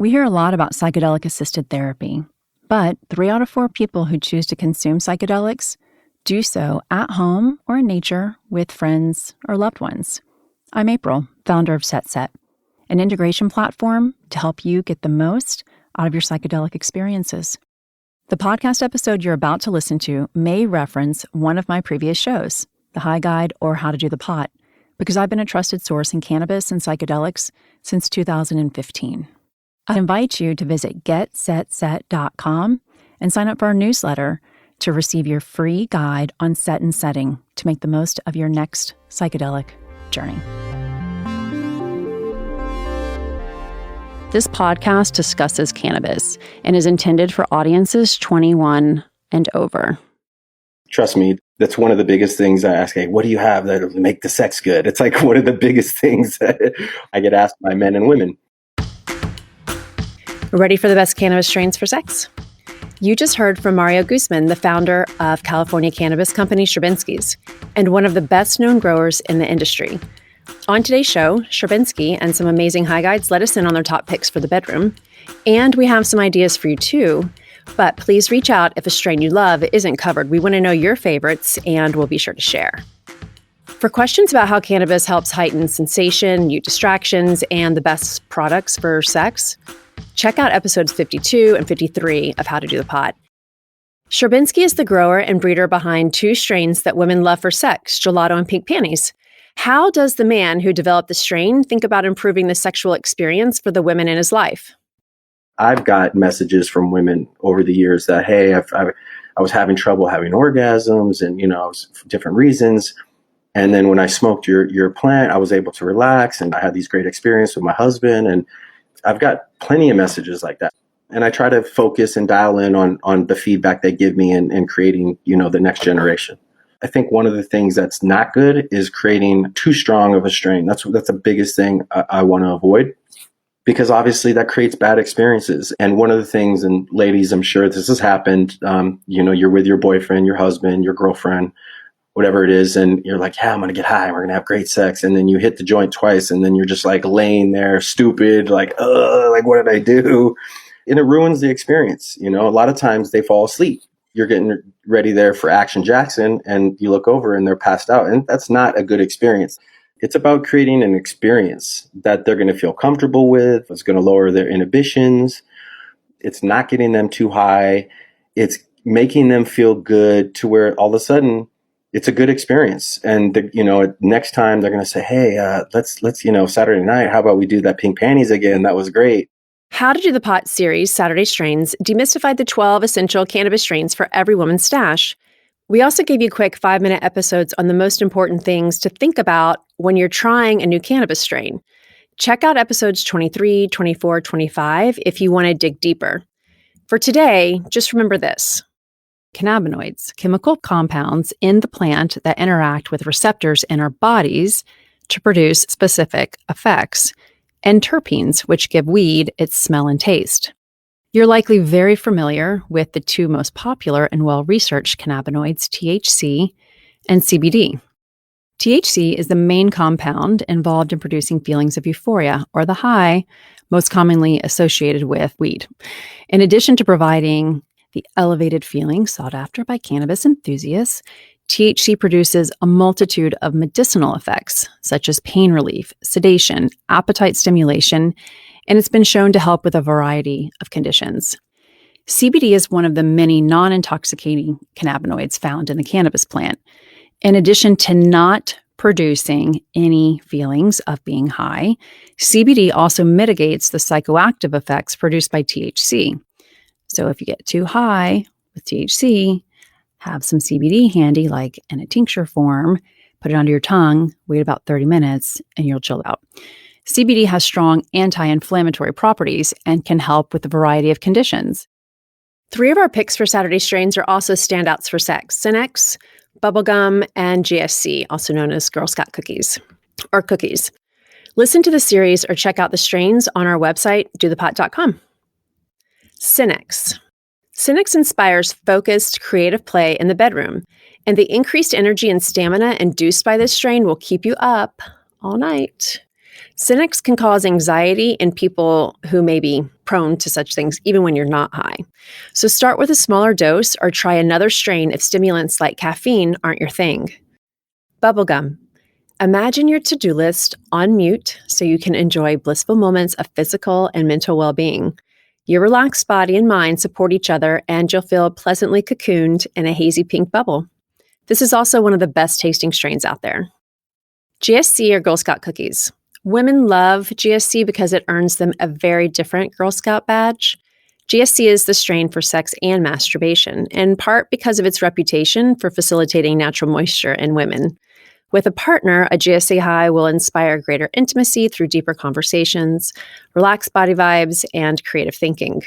We hear a lot about psychedelic-assisted therapy, but 3 out of 4 people who choose to consume psychedelics do so at home or in nature with friends or loved ones. I'm April, founder of Set, an integration platform to help you get the most out of your psychedelic experiences. The podcast episode you're about to listen to may reference one of my previous shows, The High Guide or How to Do the Pot, because I've been a trusted source in cannabis and psychedelics since 2015. I invite you to visit getsetset.com and sign up for our newsletter to receive your free guide on set and setting to make the most of your next psychedelic journey. This podcast discusses cannabis and is intended for audiences 21 and over. Trust me, that's one of the biggest things I ask. Hey, what do you have that'll make the sex good? It's like one of the biggest things that I get asked by men and women. Ready for the best cannabis strains for sex? You just heard from Mario Guzman, the founder of California cannabis company Shinsky's, and one of the best-known growers in the industry. On today's show, Shinsky and some amazing high guides let us in on their top picks for the bedroom. And we have some ideas for you too. But please reach out if a strain you love isn't covered. We want to know your favorites, and we'll be sure to share. For questions about how cannabis helps heighten sensation, mute distractions, and the best products for sex, check out episodes 52 and 53 of How to Do the Pot. Shinsky is the grower and breeder behind 2 strains that women love for sex, Gelato and Pink Panties. How does the man who developed the strain think about improving the sexual experience for the women in his life? I've got messages from women over the years that, hey, I was having trouble having orgasms and, for different reasons. And then when I smoked your plant, I was able to relax and I had these great experiences with my husband. And I've got plenty of messages like that. And I try to focus and dial in on the feedback they give me and creating, the next generation. I think one of the things that's not good is creating too strong of a strain. That's the biggest thing I want to avoid, because obviously that creates bad experiences. And one of the things, and ladies, I'm sure this has happened, you're with your boyfriend, your husband, your girlfriend, whatever it is, and you're like, yeah, I'm going to get high, we're going to have great sex. And then you hit the joint twice, and then you're just like laying there stupid, like, what did I do? And it ruins the experience. A lot of times they fall asleep. You're getting ready there for Action Jackson, and you look over and they're passed out. And that's not a good experience. It's about creating an experience that they're going to feel comfortable with. It's going to lower their inhibitions. It's not getting them too high. It's making them feel good to where all of a sudden it's a good experience. And, next time they're going to say, hey, let's Saturday night, how about we do that Pink Panties again? That was great. How to Do the Pot series, Saturday Strains, demystified the 12 essential cannabis strains for every woman's stash. We also gave you quick 5-minute episodes on the most important things to think about when you're trying a new cannabis strain. Check out episodes 23, 24, 25 if you want to dig deeper. For today, just remember this. Cannabinoids, chemical compounds in the plant that interact with receptors in our bodies to produce specific effects, and terpenes, which give weed its smell and taste. You're likely very familiar with the 2 most popular and well-researched cannabinoids, THC and CBD. THC is the main compound involved in producing feelings of euphoria, or the high, most commonly associated with weed. In addition to providing the elevated feeling sought after by cannabis enthusiasts, THC produces a multitude of medicinal effects, such as pain relief, sedation, appetite stimulation, and it's been shown to help with a variety of conditions. CBD is one of the many non-intoxicating cannabinoids found in the cannabis plant. In addition to not producing any feelings of being high, CBD also mitigates the psychoactive effects produced by THC. So if you get too high with THC, have some CBD handy, like in a tincture form, put it under your tongue, wait about 30 minutes, and you'll chill out. CBD has strong anti-inflammatory properties and can help with a variety of conditions. 3 of our picks for Saturday strains are also standouts for sex: Cinex, Bubblegum, and GSC, also known as Girl Scout cookies, or cookies. Listen to the series or check out the strains on our website, dothepot.com. Cinex. Cinex inspires focused, creative play in the bedroom, and the increased energy and stamina induced by this strain will keep you up all night. Cinex can cause anxiety in people who may be prone to such things even when you're not high. So start with a smaller dose or try another strain if stimulants like caffeine aren't your thing. Bubblegum. Imagine your to-do list on mute so you can enjoy blissful moments of physical and mental well-being. Your relaxed body and mind support each other, and you'll feel pleasantly cocooned in a hazy pink bubble. This is also one of the best tasting strains out there. GSC or Girl Scout cookies. Women love GSC because it earns them a very different Girl Scout badge. GSC is the strain for sex and masturbation, in part because of its reputation for facilitating natural moisture in women. With a partner, a GSC high will inspire greater intimacy through deeper conversations, relaxed body vibes, and creative thinking.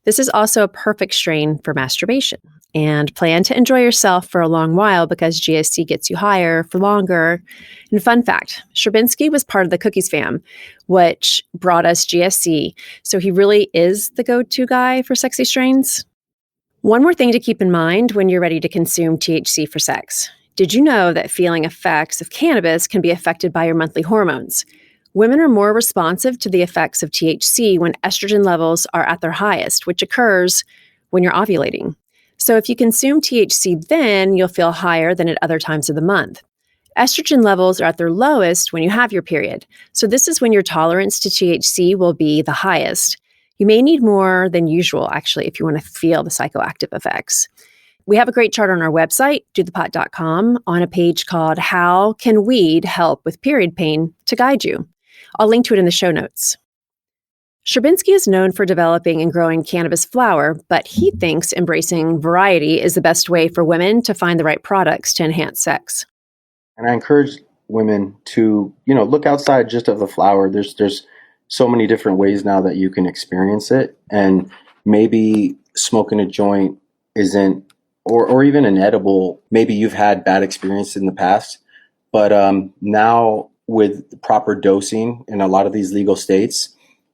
This is also a perfect strain for masturbation. And plan to enjoy yourself for a long while because GSC gets you higher for longer. And fun fact, Shinsky was part of the Cookies fam, which brought us GSC. So he really is the go-to guy for sexy strains. One more thing to keep in mind when you're ready to consume THC for sex. Did you know that feeling effects of cannabis can be affected by your monthly hormones? Women are more responsive to the effects of THC when estrogen levels are at their highest, which occurs when you're ovulating. So if you consume THC then, you'll feel higher than at other times of the month. Estrogen levels are at their lowest when you have your period. So this is when your tolerance to THC will be the highest. You may need more than usual, actually, if you want to feel the psychoactive effects. We have a great chart on our website, dothepot.com, on a page called How Can Weed Help with Period Pain to guide you. I'll link to it in the show notes. Shinsky is known for developing and growing cannabis flower, but he thinks embracing variety is the best way for women to find the right products to enhance sex. And I encourage women to, look outside just of the flower. There's so many different ways now that you can experience it. And maybe smoking a joint isn't, or even an edible, maybe you've had bad experience in the past. But now with proper dosing in a lot of these legal states,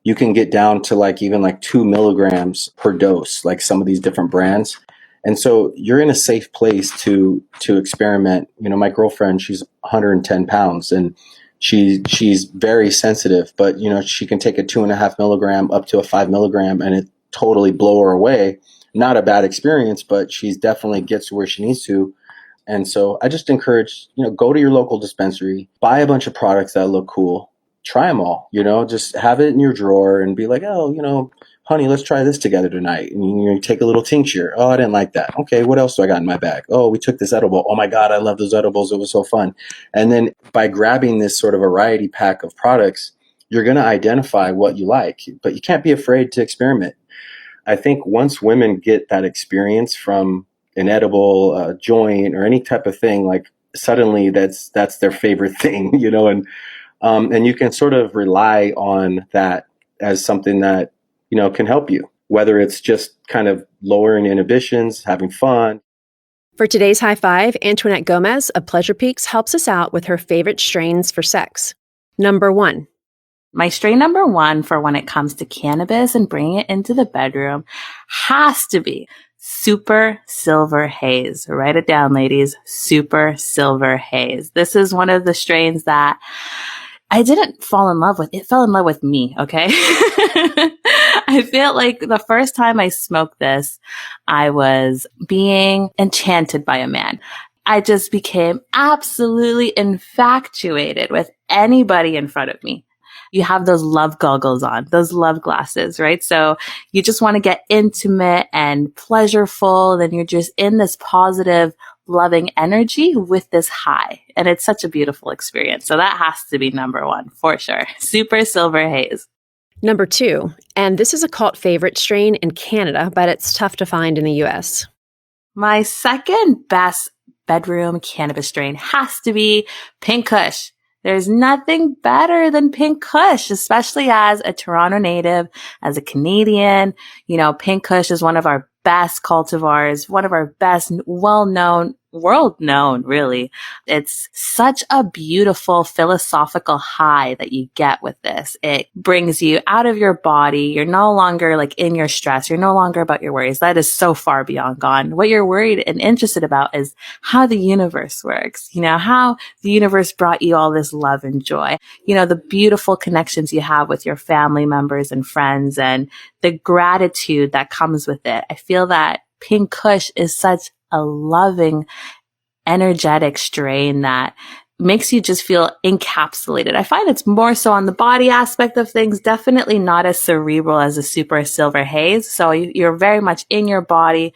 you can get down to even 2 milligrams per dose, like some of these different brands. And so you're in a safe place to experiment. My girlfriend, she's 110 pounds and she's very sensitive, but she can take a 2.5 milligram up to a 5 milligram and it totally blow her away. Not a bad experience, but she's definitely gets to where she needs to. And so I just encourage, go to your local dispensary, buy a bunch of products that look cool. Try them all, just have it in your drawer and be like, oh, honey, let's try this together tonight. And you take a little tincture. Oh, I didn't like that. Okay, what else do I got in my bag? Oh, we took this edible. Oh my God, I love those edibles. It was so fun. And then by grabbing this sort of variety pack of products, you're going to identify what you like, but you can't be afraid to experiment. I think once women get that experience from an edible joint or any type of thing, suddenly that's their favorite thing, and you can sort of rely on that as something that, can help you, whether it's just kind of lowering inhibitions, having fun. For today's High Five, Antoinette Gomez of Pleasure Peaks helps us out with her favorite strains for sex. Number 1. My strain number 1 for when it comes to cannabis and bringing it into the bedroom has to be Super Silver Haze. Write it down, ladies. Super Silver Haze. This is one of the strains that I didn't fall in love with. It fell in love with me, okay? I feel like the first time I smoked this, I was being enchanted by a man. I just became absolutely infatuated with anybody in front of me. You have those love goggles on, those love glasses, right? So you just want to get intimate and pleasureful. Then you're just in this positive, loving energy with this high. And it's such a beautiful experience. So that has to be number 1 for sure. Super Silver Haze. Number 2, and this is a cult favorite strain in Canada, but it's tough to find in the US. My second best bedroom cannabis strain has to be Pink Kush. There's nothing better than Pink Kush, especially as a Toronto native, as a Canadian. Pink Kush is one of our best cultivars, one of our best well-known world known, really. It's such a beautiful philosophical high that you get with this. It brings you out of your body. You're no longer like in your stress. You're no longer about your worries. That is so far beyond gone. What you're worried and interested about is how the universe works, how the universe brought you all this love and joy, the beautiful connections you have with your family members and friends and the gratitude that comes with it. I feel that Pink Kush is such a loving, energetic strain that makes you just feel encapsulated. I find it's more so on the body aspect of things, definitely not as cerebral as a super silver haze. So you're very much in your body.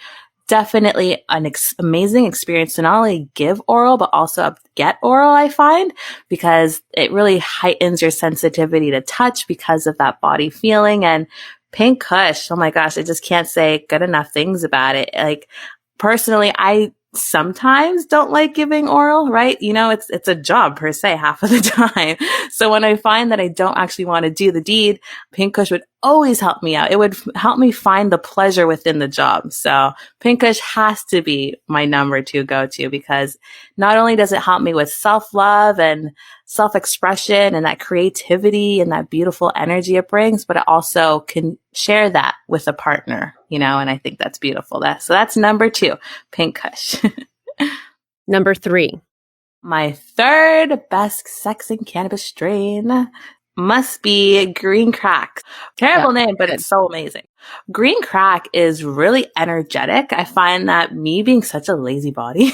Definitely an amazing experience to not only give oral, but also get oral, I find, because it really heightens your sensitivity to touch because of that body feeling. And Pink Kush, oh my gosh, I just can't say good enough things about it. Like, personally, I sometimes don't like giving oral, right? It's a job per se half of the time. So when I find that I don't actually want to do the deed, Pink Kush would always help me out. It would help me find the pleasure within the job. So Pink Kush has to be my number 2 go-to, because not only does it help me with self-love and self-expression and that creativity and that beautiful energy it brings, but it also can share that with a partner, and I think that's beautiful. So that's number 2, Pink Kush. Number 3. My third best sex and cannabis strain must be green crack. Terrible name, but it's so amazing. Green crack is really energetic. I find that me being such a lazy body,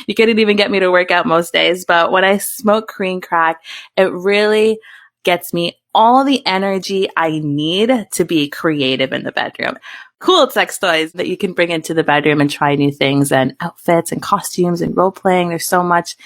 you couldn't even get me to work out most days. But when I smoke green crack, it really gets me all the energy I need to be creative in the bedroom. Cool sex toys that you can bring into the bedroom and try new things, and outfits and costumes and role playing. There's so much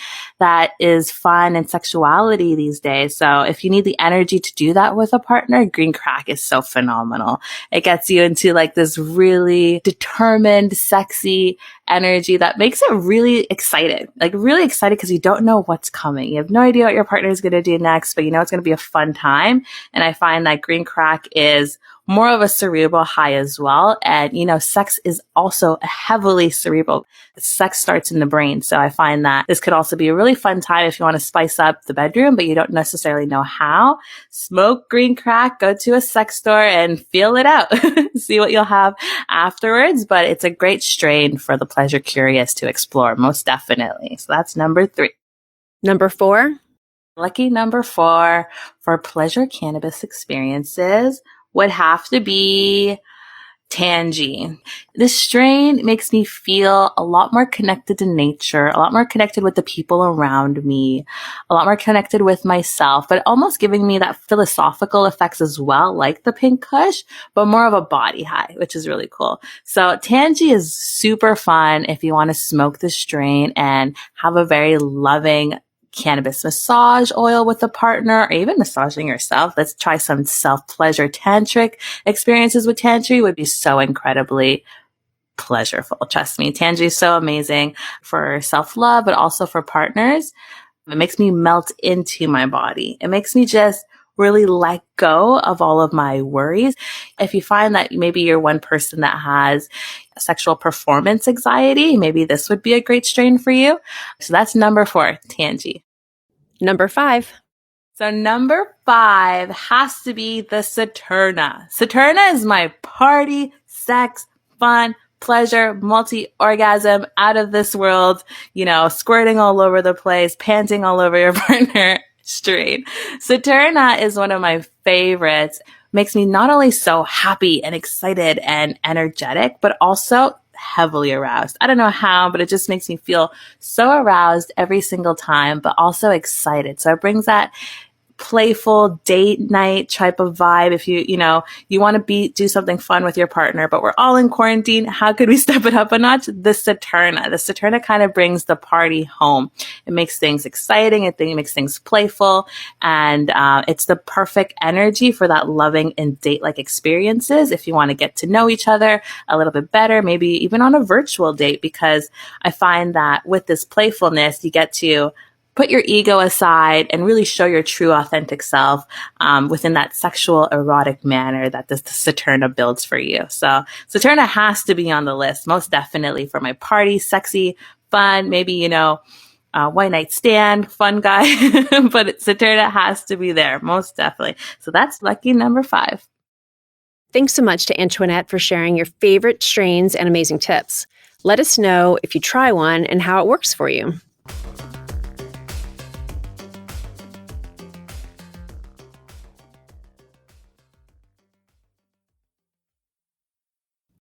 that is fun and sexuality these days. So if you need the energy to do that with a partner, green crack is so phenomenal. It gets you into like this really determined, sexy energy that makes it really excited, because you don't know what's coming. You have no idea what your partner is going to do next, but it's going to be a fun time. And I find that green crack is more of a cerebral high as well. And, sex is also heavily cerebral. Sex starts in the brain. So I find that this could also be a really fun time if you want to spice up the bedroom, but you don't necessarily know how. Smoke green crack, go to a sex store and feel it out. See what you'll have afterwards. But it's a great strain for the pleasure curious to explore, most definitely. So that's number 3. Number 4. Lucky number 4 for pleasure cannabis experiences would have to be Tangie. This strain makes me feel a lot more connected to nature, a lot more connected with the people around me, a lot more connected with myself, but almost giving me that philosophical effects as well, like the Pink Kush, but more of a body high, which is really cool. So Tangie is super fun if you want to smoke the strain and have a very loving cannabis massage oil with a partner, or even massaging yourself. Let's try some self-pleasure tantric experiences with Tangie. Would be so incredibly pleasureful. Trust me, Tangie is so amazing for self-love, but also for partners. It makes me melt into my body. It makes me just really let go of all of my worries. If you find that maybe you're one person that has sexual performance anxiety, maybe this would be a great strain for you. So that's number 4, Tangie. Number 5. So number 5 has to be the Saturna. Saturna is my party, sex, fun, pleasure, multi-orgasm, out of this world, squirting all over the place, panting all over your partner strain. Saturna is one of my favorites. Makes me not only so happy and excited and energetic, but also heavily aroused. I don't know how, but it just makes me feel so aroused every single time, but also excited. So it brings that playful date night type of vibe. If you want to do something fun with your partner, but we're all in quarantine, how could we step it up a notch? The Saturna kind of brings the party home. It makes things exciting. It makes things playful, and it's the perfect energy for that loving and date-like experiences. If you want to get to know each other a little bit better, maybe even on a virtual date, because I find that with this playfulness, you get to put your ego aside and really show your true authentic self within that sexual erotic manner that the Saturna builds for you. So Saturna has to be on the list, most definitely, for my party, sexy, fun, maybe, one night stand, fun guy, but Saturna has to be there, most definitely. So that's lucky number 5. Thanks so much to Antoinette for sharing your favorite strains and amazing tips. Let us know if you try one and how it works for you.